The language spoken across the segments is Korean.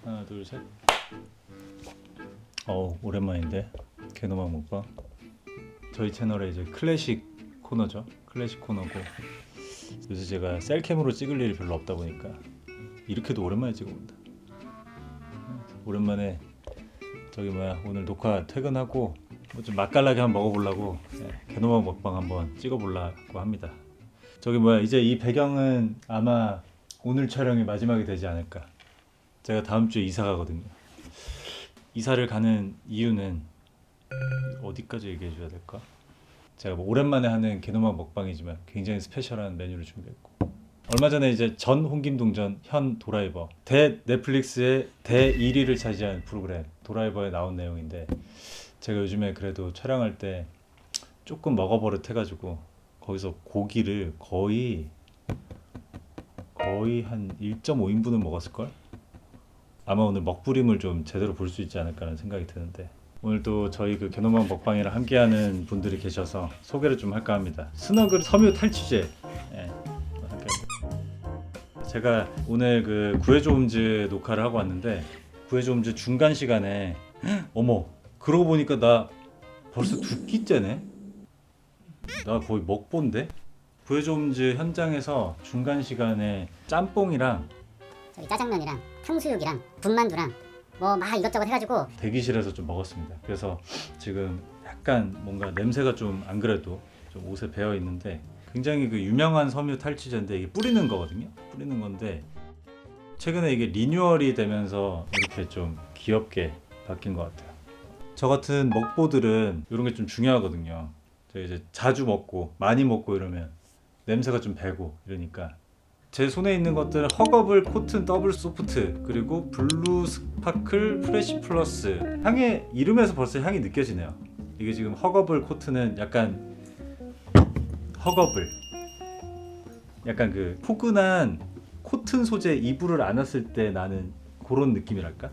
하나 둘 셋. 오랜만인데 개노막 먹방. 저희 채널에 이제 클래식 코너죠. 클래식 코너고 요새 제가 셀캠으로 찍을 일이 별로 없다 보니까 이렇게도 오랜만에 찍어본다. 오랜만에 오늘 녹화 퇴근하고 뭐 좀 맛깔나게 한번 먹어보려고 개노막 먹방 한번 찍어보려고 합니다. 이제 이 배경은 아마 오늘 촬영이 마지막이 되지 않을까. 제가 다음 주에 이사 가거든요. 이사를 가는 이유는 어디까지 얘기해 줘야 될까? 제가 뭐 오랜만에 하는 개노막 먹방이지만 굉장히 스페셜한 메뉴를 준비했고, 얼마 전에 이제 전 홍김동전 현 도라이버 대 넷플릭스의 대 1위를 차지한 프로그램 도라이버에 나온 내용인데, 제가 요즘에 그래도 촬영할 때 조금 먹어버릇 해가지고 거기서 고기를 거의 한 1.5인분은 먹었을걸? 아마 오늘 먹부림을 좀 제대로 볼 수 있지 않을까라는 생각이 드는데, 오늘 또 저희 그 개노막 먹방이랑 함께하는 분들이 계셔서 소개를 좀 할까 합니다. 스너글 섬유 탈취제. 제가 오늘 그 구해줘 홈즈 녹화를 하고 왔는데, 구해줘 홈즈 중간 시간에 어머, 그러고 보니까 나 벌써 2끼째네. 나 거의 먹본데. 구해줘 홈즈 현장에서 중간 시간에 짬뽕이랑 짜장면이랑 탕수육이랑 군만두랑 뭐 막 이것저것 해가지고 대기실에서 좀 먹었습니다. 그래서 지금 약간 뭔가 냄새가 좀 안 그래도 좀 옷에 배어 있는데, 굉장히 그 유명한 섬유 탈취제인데 이게 뿌리는 거거든요. 뿌리는 건데 최근에 이게 리뉴얼이 되면서 이렇게 좀 귀엽게 바뀐 것 같아요. 저 같은 먹보들은 이런 게 좀 중요하거든요. 저 이제 자주 먹고 많이 먹고 이러면 냄새가 좀 배고 이러니까, 제 손에 있는 것들은 허거블 코튼 더블 소프트, 그리고 블루 스파클 프레시 플러스. 향의 이름에서 벌써 향이 느껴지네요. 이게 지금 허거블 코튼은 약간 허거블, 약간 그 포근한 코튼 소재 이불을 안았을 때 나는 그런 느낌이랄까.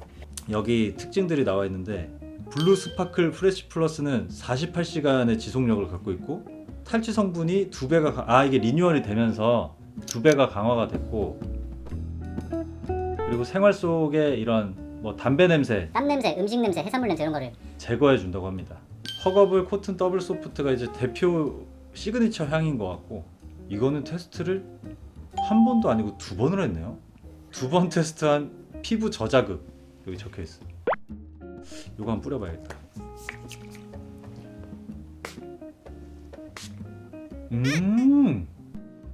여기 특징들이 나와 있는데, 블루 스파클 프레시 플러스는 48시간의 지속력을 갖고 있고, 탈취 성분이 2배가 이게 리뉴얼이 되면서 2배가 강화가 됐고, 그리고 생활 속에 이런 뭐 담배 냄새, 땀 냄새, 음식 냄새, 해산물 냄새 이런 거를 제거해 준다고 합니다. 허거블 코튼 더블 소프트가 이제 대표 시그니처 향인 것 같고, 이거는 테스트를 한 번도 아니고 2번을 했네요. 2번 테스트한 피부 저자극 여기 적혀 있어. 이거 한번 뿌려봐야겠다.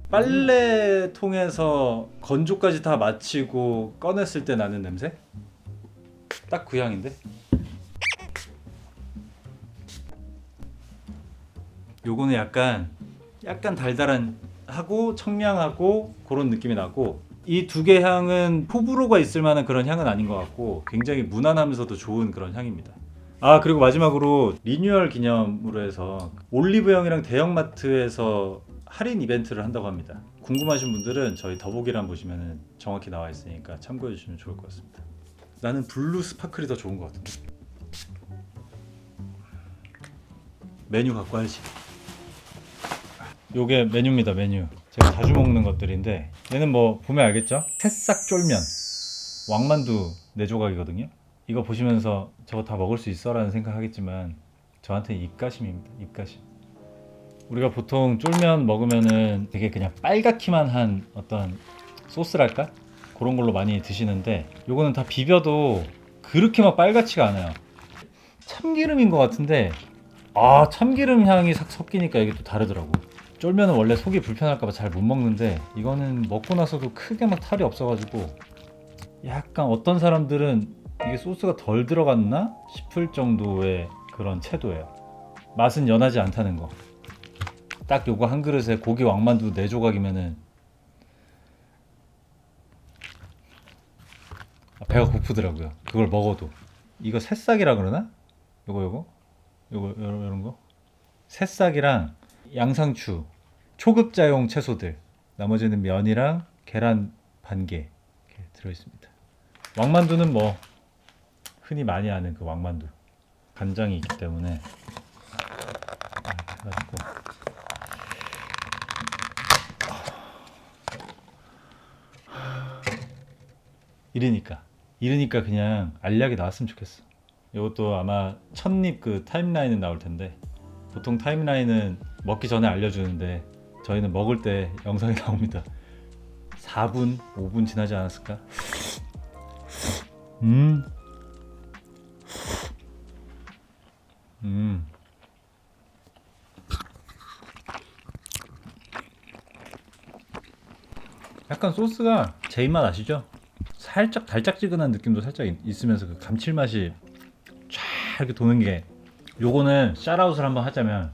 빨래통에서 건조까지 다 마치고 꺼냈을 때 나는 냄새? 딱 그 향인데? 요거는 약간 달달한 하고 청량하고 그런 느낌이 나고, 이 2개 향은 호불호가 있을 만한 그런 향은 아닌 것 같고 굉장히 무난하면서도 좋은 그런 향입니다. 그리고 마지막으로 리뉴얼 기념으로 해서 올리브영이랑 대형마트에서 할인 이벤트를 한다고 합니다. 궁금하신 분들은 저희 더보기란 보시면 정확히 나와 있으니까 참고해 주시면 좋을 것 같습니다. 나는 블루 스파클이 더 좋은 것 같은데. 메뉴 갖고 와야지. 요게 메뉴입니다. 메뉴. 제가 자주 먹는 것들인데, 얘는 뭐 보면 알겠죠? 새싹 쫄면, 왕만두 4조각이거든요. 이거 보시면서 저거 다 먹을 수 있어? 라는 생각하겠지만 저한테는 입가심입니다. 입가심. 우리가 보통 쫄면 먹으면은 되게 그냥 빨갛기만 한 어떤 소스랄까? 그런 걸로 많이 드시는데, 요거는 다 비벼도 그렇게 막 빨갛지가 않아요. 참기름인 것 같은데 참기름 향이 싹 섞이니까 이게 또 다르더라고. 쫄면은 원래 속이 불편할까봐 잘 못 먹는데, 이거는 먹고 나서도 크게 막 탈이 없어가지고 약간 어떤 사람들은 이게 소스가 덜 들어갔나 싶을 정도의 그런 채도예요. 맛은 연하지 않다는 거. 딱 요거 한 그릇에 고기 왕만두 4조각이면은 배가 고프더라고요. 그걸 먹어도. 이거 새싹이라 그러나? 요거 이런 거? 새싹이랑 양상추, 초급자용 채소들, 나머지는 면이랑 계란 반개 이렇게 들어있습니다. 왕만두는 뭐 흔히 많이 아는 그 왕만두, 간장이 있기 때문에 해가지고 이러니까 이러니까 그냥 알약이 나왔으면 좋겠어. 이것도 아마 첫입 그 타임라인은 나올 텐데, 보통 타임라인은 먹기 전에 알려주는데 저희는 먹을 때 영상이 나옵니다. 4분, 5분 지나지 않았을까? 약간 소스가 제 입맛 아시죠? 살짝 달짝지근한 느낌도 살짝 있으면서 그 감칠맛이 쫙 이렇게 도는 게, 요거는 샤라웃을 한번 하자면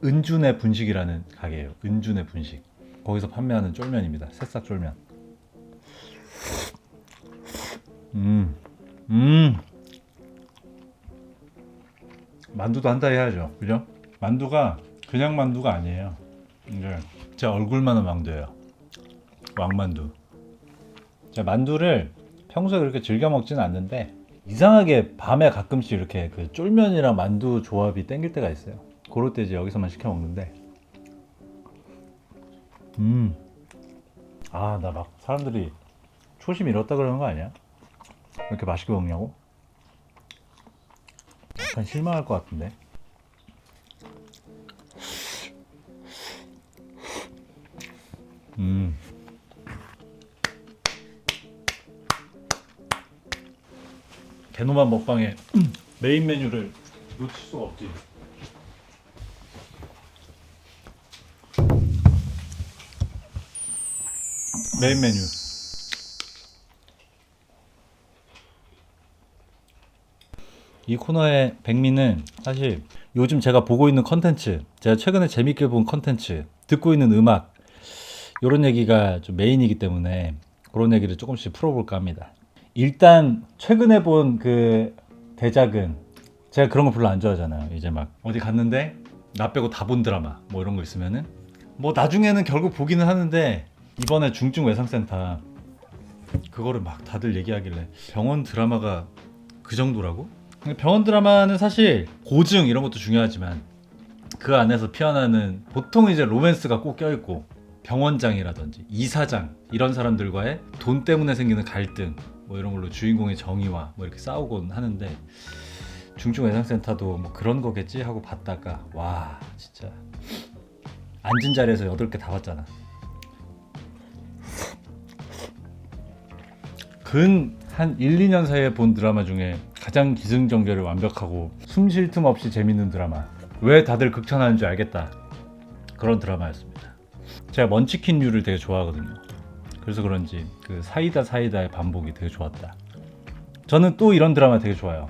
은준의 분식이라는 가게예요. 은준의 분식. 거기서 판매하는 쫄면입니다. 새싹 쫄면. 만두도 한다 해야죠, 그죠? 만두가 그냥 만두가 아니에요. 이제 제 얼굴만한 만두예요. 왕만두. 제가 만두를 평소에 그렇게 즐겨 먹지는 않는데, 이상하게 밤에 가끔씩 이렇게 그 쫄면이랑 만두 조합이 땡길 때가 있어요. 그럴 때 이제 여기서만 시켜 먹는데, 아, 나 막 사람들이 초심 잃었다 그러는 거 아니야? 왜 이렇게 맛있게 먹냐고? 약간 실망할 것 같은데. 개노만 먹방의 메인 메뉴를 놓칠 수가 없지. 메인 메뉴. 이 코너의 백미는 사실 요즘 제가 보고 있는 컨텐츠, 제가 최근에 재밌게 본 컨텐츠, 듣고 있는 음악, 이런 얘기가 좀 메인이기 때문에 그런 얘기를 조금씩 풀어볼까 합니다. 일단 최근에 본 그 대작은, 제가 그런 거 별로 안 좋아하잖아요. 이제 막 어디 갔는데 나 빼고 다 본 드라마 뭐 이런 거 있으면은 뭐 나중에는 결국 보기는 하는데, 이번에 중증외상센터 그거를 막 다들 얘기하길래 병원 드라마가 그 정도라고? 병원 드라마는 사실 고증 이런 것도 중요하지만 그 안에서 피어나는 보통 이제 로맨스가 꼭 껴있고, 병원장이라든지 이사장 이런 사람들과의 돈 때문에 생기는 갈등 뭐 이런 걸로 주인공의 정의와 뭐 이렇게 싸우곤 하는데, 중증외상센터도 뭐 그런 거겠지 하고 봤다가 와, 진짜 앉은 자리에서 8개 다 봤잖아. 근 한 1, 2년 사이에 본 드라마 중에 가장 기승전결이 완벽하고 숨 쉴 틈 없이 재밌는 드라마. 왜 다들 극찬하는 줄 알겠다. 그런 드라마였습니다. 제가 먼치킨류를 되게 좋아하거든요. 그래서 그런지 그 사이다의 반복이 되게 좋았다. 저는 또 이런 드라마 되게 좋아요.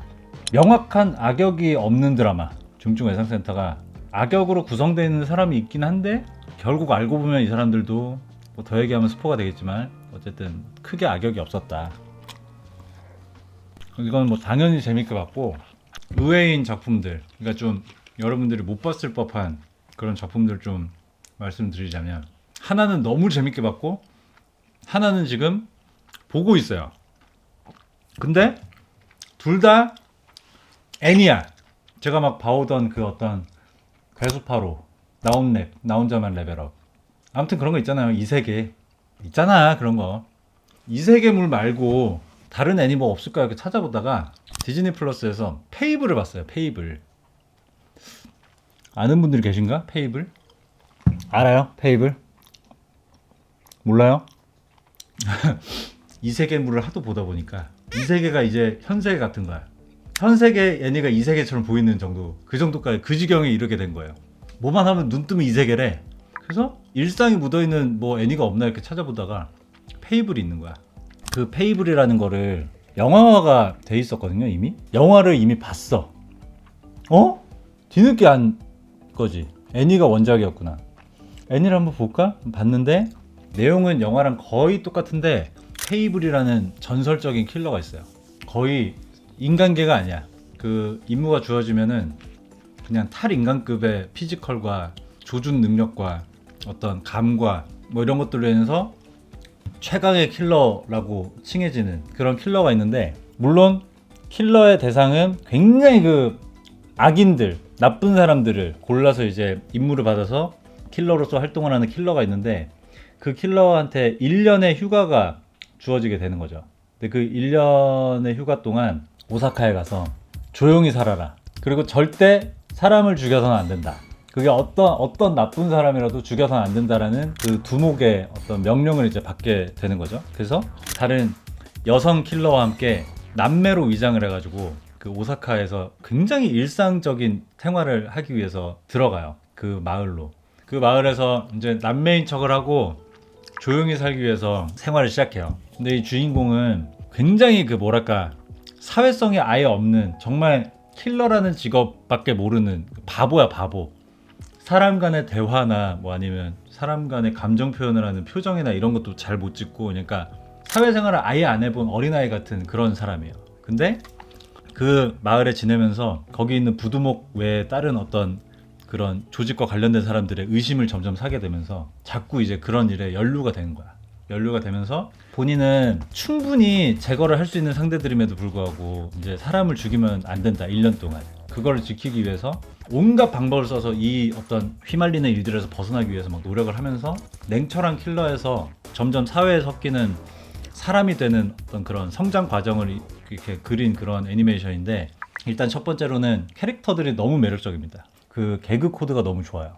명확한 악역이 없는 드라마. 중증외상센터가 악역으로 구성되어 있는 사람이 있긴 한데, 결국 알고 보면 이 사람들도 뭐 더 얘기하면 스포가 되겠지만 어쨌든 크게 악역이 없었다. 이건 뭐 당연히 재밌게 봤고, 의외인 작품들, 그러니까 좀 여러분들이 못 봤을 법한 그런 작품들 좀 말씀드리자면, 하나는 너무 재밌게 봤고 하나는 지금 보고 있어요. 근데 둘 다 애니야. 제가 막 봐오던 그 어떤 괴수파로 나 혼자만 레벨업, 아무튼 그런 거 있잖아요. 이세계 있잖아. 그런 거 이세계물 말고 다른 애니 뭐 없을까 이렇게 찾아보다가 디즈니 플러스에서 페이블을 봤어요. 페이블. 아는 분들이 계신가? 페이블? 알아요? 페이블? 몰라요? 이세계물을 하도 보다 보니까 이세계가 이제 현세계 같은 거야. 현세계 애니가 이세계처럼 보이는 정도, 그 정도까지, 그 지경에 이르게 된 거예요. 뭐만 하면 눈 뜨면 이세계래. 그래서 일상이 묻어있는 뭐 애니가 없나 이렇게 찾아보다가 페이블이 있는 거야. 그 페이블이라는 거를 영화화가 돼 있었거든요. 이미 영화를 이미 봤어. 뒤늦게 안 거지. 애니가 원작이었구나. 애니를 한번 볼까? 봤는데 내용은 영화랑 거의 똑같은데, 페이블이라는 전설적인 킬러가 있어요. 거의 인간계가 아니야. 그 임무가 주어지면은 그냥 탈인간급의 피지컬과 조준 능력과 어떤 감과 뭐 이런 것들로 인해서 최강의 킬러라고 칭해지는 그런 킬러가 있는데, 물론 킬러의 대상은 굉장히 그 악인들, 나쁜 사람들을 골라서 이제 임무를 받아서 킬러로서 활동을 하는 킬러가 있는데, 그 킬러한테 1년의 휴가가 주어지게 되는 거죠. 근데 그 1년의 휴가 동안 오사카에 가서 조용히 살아라. 그리고 절대 사람을 죽여서는 안 된다. 그게 어떤 나쁜 사람이라도 죽여서는 안 된다라는 그 두목의 어떤 명령을 이제 받게 되는 거죠. 그래서 다른 여성 킬러와 함께 남매로 위장을 해가지고 그 오사카에서 굉장히 일상적인 생활을 하기 위해서 들어가요. 그 마을로. 그 마을에서 이제 남매인 척을 하고 조용히 살기 위해서 생활을 시작해요. 근데 이 주인공은 굉장히 그 뭐랄까 사회성이 아예 없는 정말 킬러라는 직업밖에 모르는 바보야, 바보. 사람 간의 대화나 뭐 아니면 사람 간의 감정 표현을 하는 표정이나 이런 것도 잘 못 찍고, 그러니까 사회생활을 아예 안 해본 어린아이 같은 그런 사람이에요. 근데 그 마을에 지내면서 거기 있는 부두목 외에 다른 어떤 그런 조직과 관련된 사람들의 의심을 점점 사게 되면서 자꾸 이제 그런 일에 연루가 되는 거야. 연루가 되면서 본인은 충분히 제거를 할 수 있는 상대들임에도 불구하고 이제 사람을 죽이면 안 된다. 1년 동안. 그거를 지키기 위해서 온갖 방법을 써서 이 어떤 휘말리는 일들에서 벗어나기 위해서 막 노력을 하면서 냉철한 킬러에서 점점 사회에 섞이는 사람이 되는 어떤 그런 성장 과정을 이렇게 그린 그런 애니메이션인데, 일단 첫 번째로는 캐릭터들이 너무 매력적입니다. 그 개그 코드가 너무 좋아요.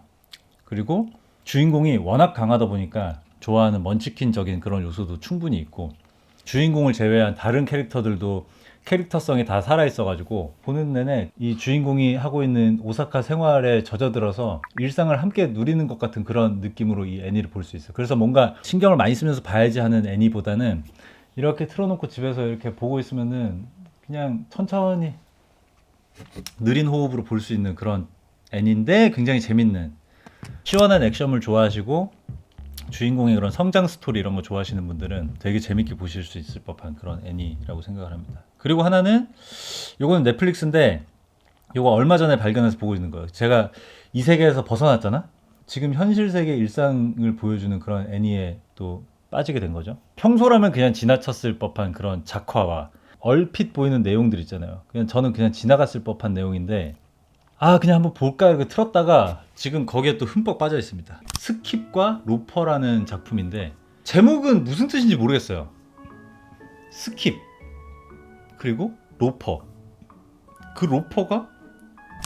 그리고 주인공이 워낙 강하다 보니까 좋아하는 먼치킨적인 그런 요소도 충분히 있고, 주인공을 제외한 다른 캐릭터들도 캐릭터성이 다 살아있어가지고 보는 내내 이 주인공이 하고 있는 오사카 생활에 젖어들어서 일상을 함께 누리는 것 같은 그런 느낌으로 이 애니를 볼 수 있어요. 그래서 뭔가 신경을 많이 쓰면서 봐야지 하는 애니보다는 이렇게 틀어놓고 집에서 이렇게 보고 있으면은 그냥 천천히 느린 호흡으로 볼 수 있는 그런 애니인데, 굉장히 재밌는, 시원한 액션물 좋아하시고 주인공의 그런 성장 스토리 이런 거 좋아하시는 분들은 되게 재밌게 보실 수 있을 법한 그런 애니라고 생각을 합니다. 그리고 하나는, 요거는 넷플릭스인데 요거 얼마 전에 발견해서 보고 있는 거예요. 제가 이 세계에서 벗어났잖아. 지금 현실 세계 일상을 보여주는 그런 애니에 또 빠지게 된 거죠. 평소라면 그냥 지나쳤을 법한 그런 작화와 얼핏 보이는 내용들 있잖아요. 저는 그냥 지나갔을 법한 내용인데, 그냥 한번 볼까 이렇게 틀었다가 지금 거기에 또 흠뻑 빠져 있습니다. 스킵과 로퍼라는 작품인데, 제목은 무슨 뜻인지 모르겠어요. 스킵 그리고 로퍼. 그 로퍼가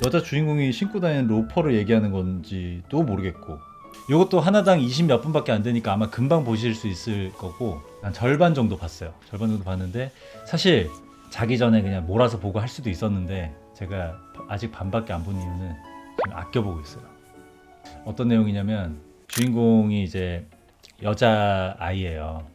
여자 주인공이 신고 다니는 로퍼를 얘기하는 건지도 모르겠고, 이것도 하나당 20 몇 분밖에 안 되니까 아마 금방 보실 수 있을 거고, 한 절반 정도 봤어요. 절반 정도 봤는데, 사실 자기 전에 그냥 몰아서 보고 할 수도 있었는데 제가 아직 반밖에 안 본 이유는 지금 아껴보고 있어요. 어떤 내용이냐면, 주인공이 이제 여자 아이예요.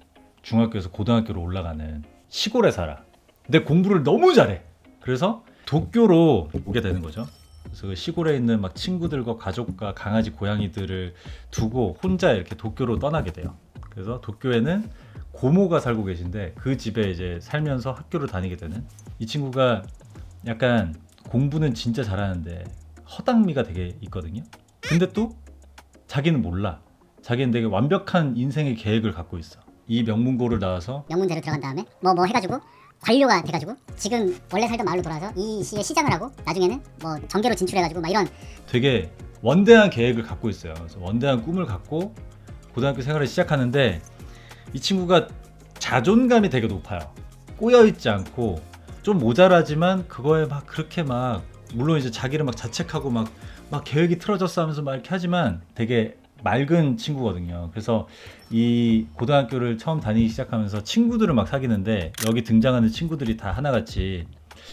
중학교에서 고등학교로 올라가는, 시골에 살아. 근데 공부를 너무 잘해. 그래서 도쿄로 오게 되는 거죠. 그래서 그 시골에 있는 막 친구들과 가족과 강아지 고양이들을 두고 혼자 이렇게 도쿄로 떠나게 돼요. 그래서 도쿄에는 고모가 살고 계신데 그 집에 이제 살면서 학교를 다니게 되는, 이 친구가 약간 공부는 진짜 잘하는데 허당미가 되게 있거든요. 근데 또 자기는 몰라. 자기는 되게 완벽한 인생의 계획을 갖고 있어. 이 명문고를 나와서 명문대로 들어간 다음에 뭐 해가지고 관료가 돼가지고 지금 원래 살던 마을로 돌아와서 이 시의 시장을 하고 나중에는 뭐 정계로 진출해가지고 막 이런 되게 원대한 계획을 갖고 있어요. 그래서 원대한 꿈을 갖고 고등학교 생활을 시작하는데, 이 친구가 자존감이 되게 높아요. 꼬여있지 않고 좀 모자라지만 그거에 막 그렇게 막, 물론 이제 자기를 막 자책하고 막 계획이 틀어졌어 하면서 막 이렇게 하지만 되게 맑은 친구거든요. 그래서 이 고등학교를 처음 다니기 시작하면서 친구들을 막 사귀는데, 여기 등장하는 친구들이 다 하나같이,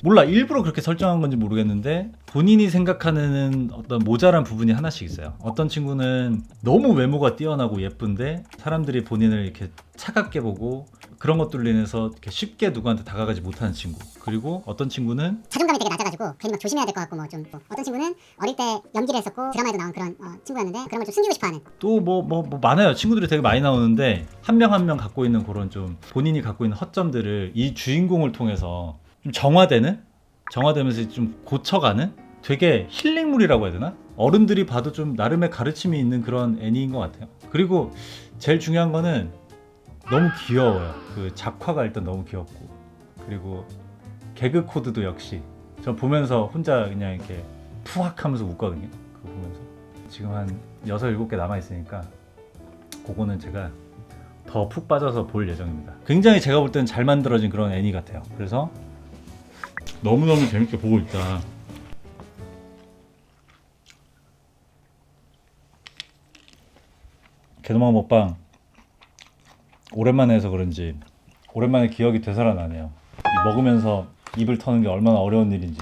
몰라, 일부러 그렇게 설정한 건지 모르겠는데 본인이 생각하는 어떤 모자란 부분이 하나씩 있어요. 어떤 친구는 너무 외모가 뛰어나고 예쁜데 사람들이 본인을 이렇게 차갑게 보고 그런 것들로 인해서 이렇게 쉽게 누구한테 다가가지 못하는 친구. 그리고 어떤 친구는 자존감이 되게 낮아가지고 괜히 막 조심해야 될 것 같고 뭐 좀 어떤 친구는 어릴 때 연기를 했었고 드라마에도 나온 그런 친구였는데 그런 걸 좀 숨기고 싶어하는. 또 뭐 많아요. 친구들이 되게 많이 나오는데 한 명 한 명 갖고 있는 그런 좀 본인이 갖고 있는 허점들을 이 주인공을 통해서 좀 정화되면서 좀 고쳐가는, 되게 힐링물이라고 해야 되나? 어른들이 봐도 좀 나름의 가르침이 있는 그런 애니인 것 같아요. 그리고 제일 중요한 거는 너무 귀여워요. 그 작화가 일단 너무 귀엽고, 그리고 개그 코드도 역시 저 보면서 혼자 그냥 이렇게 푸악 하면서 웃거든요. 그거 보면서. 지금 한 6, 7개 남아있으니까 그거는 제가 더 푹 빠져서 볼 예정입니다. 굉장히 제가 볼 때는 잘 만들어진 그런 애니 같아요. 그래서 너무너무 재밌게 보고 있다. 개도망 먹방 오랜만에 해서 그런지 오랜만에 기억이 되살아나네요. 이 먹으면서 입을 터는 게 얼마나 어려운 일인지.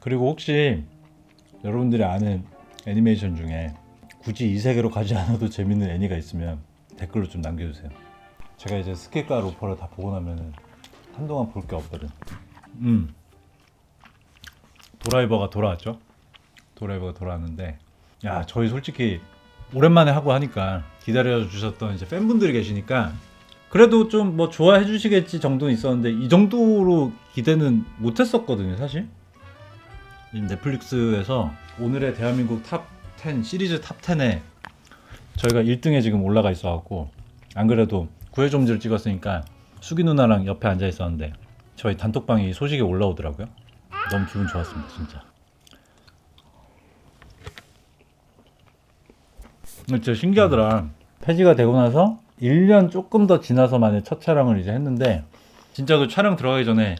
그리고 혹시 여러분들이 아는 애니메이션 중에 굳이 이 세계로 가지 않아도 재밌는 애니가 있으면 댓글로 좀 남겨주세요. 제가 이제 스킬과 로퍼를 다 보고 나면은 한동안 볼 게 없거든. 도라이버가 돌아왔죠. 도라이버가 돌아왔는데, 야, 저희 솔직히 오랜만에 하고 하니까 기다려 주셨던 이제 팬분들이 계시니까 그래도 좀 뭐 좋아해 주시겠지 정도는 있었는데 이 정도로 기대는 못 했었거든요, 사실. 이 넷플릭스에서 오늘의 대한민국 탑 10 시리즈 탑 10에 저희가 1등에 지금 올라가 있어 갖고, 안 그래도 구해좀지를 찍었으니까 수기 누나랑 옆에 앉아 있었는데 저희 단톡방에 소식이 올라오더라고요. 너무 기분 좋았습니다, 진짜. 진짜 신기하더라. 폐지가 되고 나서 1년 조금 더 지나서 만에 첫 촬영을 이제 했는데, 진짜 그 촬영 들어가기 전에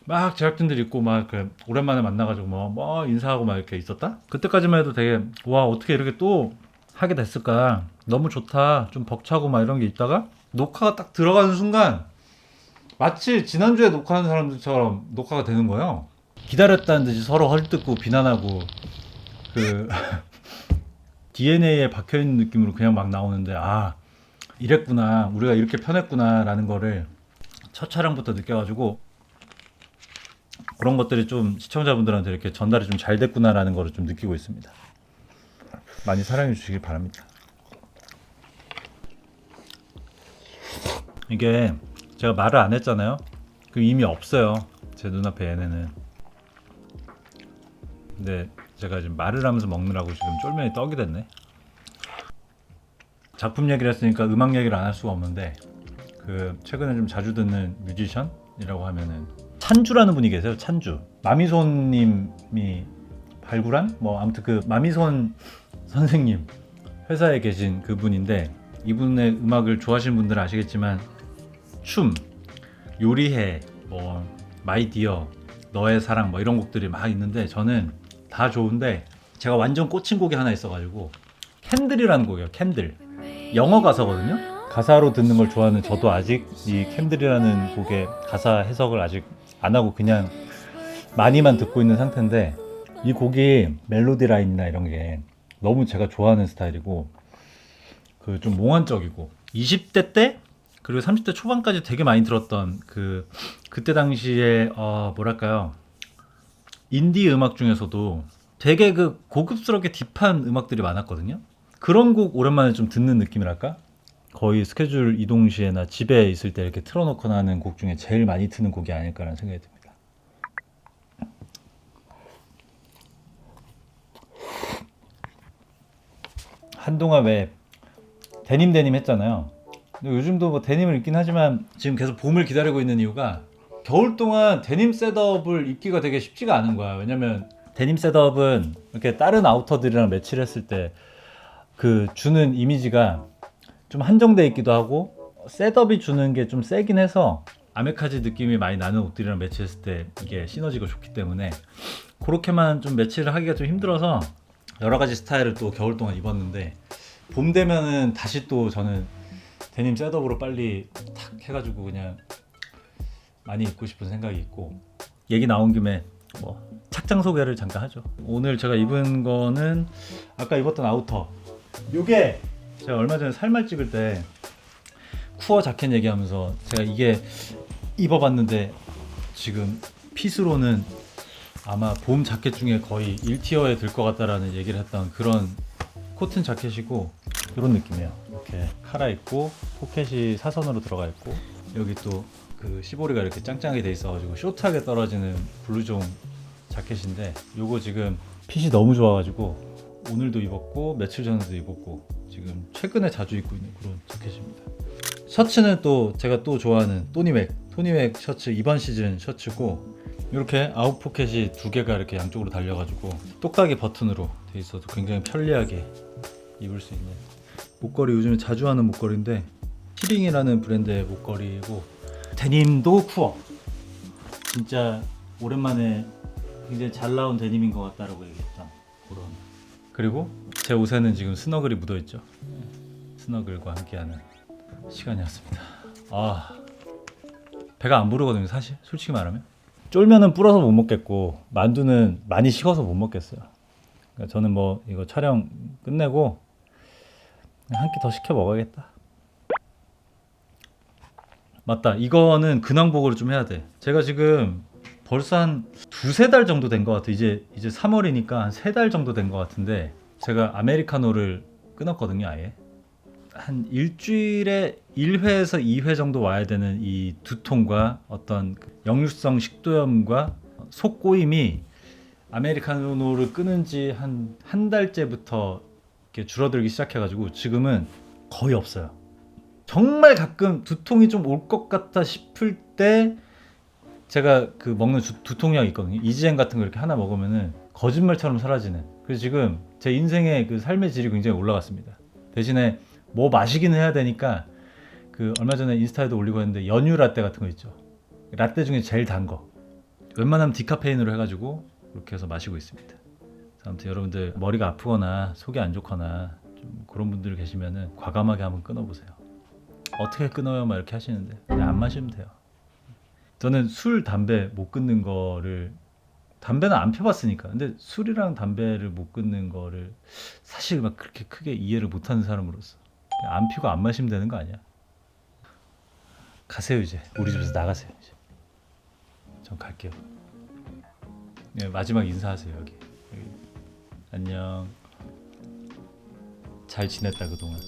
막 제작진들 있고 막 그 오랜만에 만나가지고 뭐 인사하고 막 이렇게 있었다. 그때까지만 해도 되게 와, 어떻게 이렇게 또 하게 됐을까, 너무 좋다, 좀 벅차고 막 이런 게 있다가 녹화가 딱 들어가는 순간 마치 지난주에 녹화하는 사람들처럼 녹화가 되는 거예요. 기다렸다는 듯이 서로 헐뜯고 비난하고 그 DNA에 박혀있는 느낌으로 그냥 막 나오는데, 아, 이랬구나, 우리가 이렇게 편했구나 라는 거를 첫 촬영부터 느껴가지고 그런 것들이 좀 시청자분들한테 이렇게 전달이 좀 잘 됐구나 라는 거를 좀 느끼고 있습니다. 많이 사랑해 주시길 바랍니다. 이게 제가 말을 안 했잖아요. 그 이미 없어요, 제 눈앞에 얘네는. 근데 제가 지금 말을 하면서 먹느라고 지금 쫄면이 떡이 됐네. 작품 얘기를 했으니까 음악 얘기를 안 할 수가 없는데, 그 최근에 좀 자주 듣는 뮤지션이라고 하면은 찬주라는 분이 계세요. 찬주. 마미손님이 발굴한 뭐 아무튼 그 마미손 선생님 회사에 계신 그분인데, 이분의 음악을 좋아하시는 분들은 아시겠지만 춤, 요리해, 뭐 마이 디어, 너의 사랑 뭐 이런 곡들이 막 있는데 저는 다 좋은데 제가 완전 꽂힌 곡이 하나 있어가지고 캔들이라는 곡이에요. 캔들. 영어 가사거든요. 가사로 듣는 걸 좋아하는 저도 아직 이 캔들이라는 곡의 가사 해석을 아직 안 하고 그냥 많이만 듣고 있는 상태인데, 이 곡이 멜로디 라인이나 이런 게 너무 제가 좋아하는 스타일이고 그 좀 몽환적이고 20대 때 그리고 30대 초반까지 되게 많이 들었던 그때 당시에 뭐랄까요, 인디 음악 중에서도 되게 그 고급스럽게 딥한 음악들이 많았거든요. 그런 곡 오랜만에 좀 듣는 느낌이랄까? 거의 스케줄 이동 시에나 집에 있을 때 이렇게 틀어놓거나 하는 곡 중에 제일 많이 트는 곡이 아닐까라는 생각이 듭니다. 한동안 왜 데님 했잖아요. 근데 요즘도 뭐 데님을 입긴 하지만 지금 계속 봄을 기다리고 있는 이유가 겨울 동안 데님 셋업을 입기가 되게 쉽지가 않은 거야. 왜냐면 데님 셋업은 이렇게 다른 아우터들이랑 매치를 했을 때 그 주는 이미지가 좀 한정돼 있기도 하고, 셋업이 주는 게 좀 세긴 해서 아메카지 느낌이 많이 나는 옷들이랑 매치했을 때 이게 시너지가 좋기 때문에 그렇게만 좀 매치를 하기가 좀 힘들어서 여러 가지 스타일을 또 겨울 동안 입었는데, 봄 되면은 다시 또 저는 데님 셋업으로 빨리 탁 해가지고 그냥 많이 입고 싶은 생각이 있고, 얘기 나온 김에 뭐 착장 소개를 잠깐 하죠. 오늘 제가 입은 거는 아까 입었던 아우터. 요게 제가 얼마 전에 살말 찍을 때 쿠어 자켓 얘기하면서 제가 이게 입어봤는데 지금 핏으로는 아마 봄 자켓 중에 거의 1티어에 들 것 같다라는 얘기를 했던 그런 코튼 자켓이고, 이런 느낌이에요. 이렇게 카라 있고 포켓이 사선으로 들어가 있고, 여기 또 그 시보리가 이렇게 짱짱하게 돼 있어가지고 숏하게 떨어지는 블루종 자켓인데, 요거 지금 핏이 너무 좋아가지고 오늘도 입었고 며칠 전에도 입었고 지금 최근에 자주 입고 있는 그런 자켓입니다. 셔츠는 또 제가 또 좋아하는 토니웩 셔츠, 이번 시즌 셔츠고, 이렇게 아웃 포켓이 두 개가 이렇게 양쪽으로 달려가지고 똑딱이 버튼으로 돼 있어서 굉장히 편리하게 입을 수 있는 목걸이. 요즘에 자주 하는 목걸이인데 키링이라는 브랜드의 목걸이고, 데님도 쿠어. 진짜 오랜만에 굉장히 잘 나온 데님인 것 같다라고 얘기했던 그런. 그리고 제 옷에는 지금 스너글이 묻어있죠. 스너글과 함께하는 시간이었습니다. 배가 안 부르거든요, 사실. 솔직히 말하면 쫄면은 불어서 못 먹겠고 만두는 많이 식어서 못 먹겠어요. 그러니까 저는 뭐 이거 촬영 끝내고 한 끼 더 시켜 먹어야겠다. 맞다, 이거는 근황보고를 좀 해야 돼. 제가 지금 벌써 한 두세 달 정도 된 것 같아. 이제 3월이니까 한 세 달 정도 된 것 같은데, 제가 아메리카노를 끊었거든요. 아예 한 일주일에 1회에서 2회 정도 와야 되는 이 두통과 어떤 역류성 식도염과 속꼬임이 아메리카노를 끊은 지 한 달째부터 이렇게 줄어들기 시작해가지고 지금은 거의 없어요. 정말 가끔 두통이 좀 올 것 같다 싶을 때 제가 그 먹는 두통약 있거든요. 이지엔 같은 거 이렇게 하나 먹으면은 거짓말처럼 사라지는. 그래서 지금 제 인생의 그 삶의 질이 굉장히 올라갔습니다. 대신에 뭐 마시기는 해야 되니까, 그 얼마 전에 인스타에도 올리고 했는데 연유 라떼 같은 거 있죠. 라떼 중에 제일 단 거. 웬만하면 디카페인으로 해가지고 그렇게 해서 마시고 있습니다. 아무튼 여러분들 머리가 아프거나 속이 안 좋거나 좀 그런 분들 계시면은 과감하게 한번 끊어보세요. 어떻게 끊어요? 막 이렇게 하시는데 그냥 안 마시면 돼요. 저는 술, 담배 못 끊는 거를, 담배는 안 펴봤으니까. 근데 술이랑 담배를 못 끊는 거를 사실 막 그렇게 크게 이해를 못하는 사람으로서 그냥 안 피고 안 마시면 되는 거 아니야? 가세요 이제. 우리 집에서 나가세요 이제. 전 갈게요. 네, 마지막 인사하세요. 여기. 안녕. 잘 지냈다 그동안.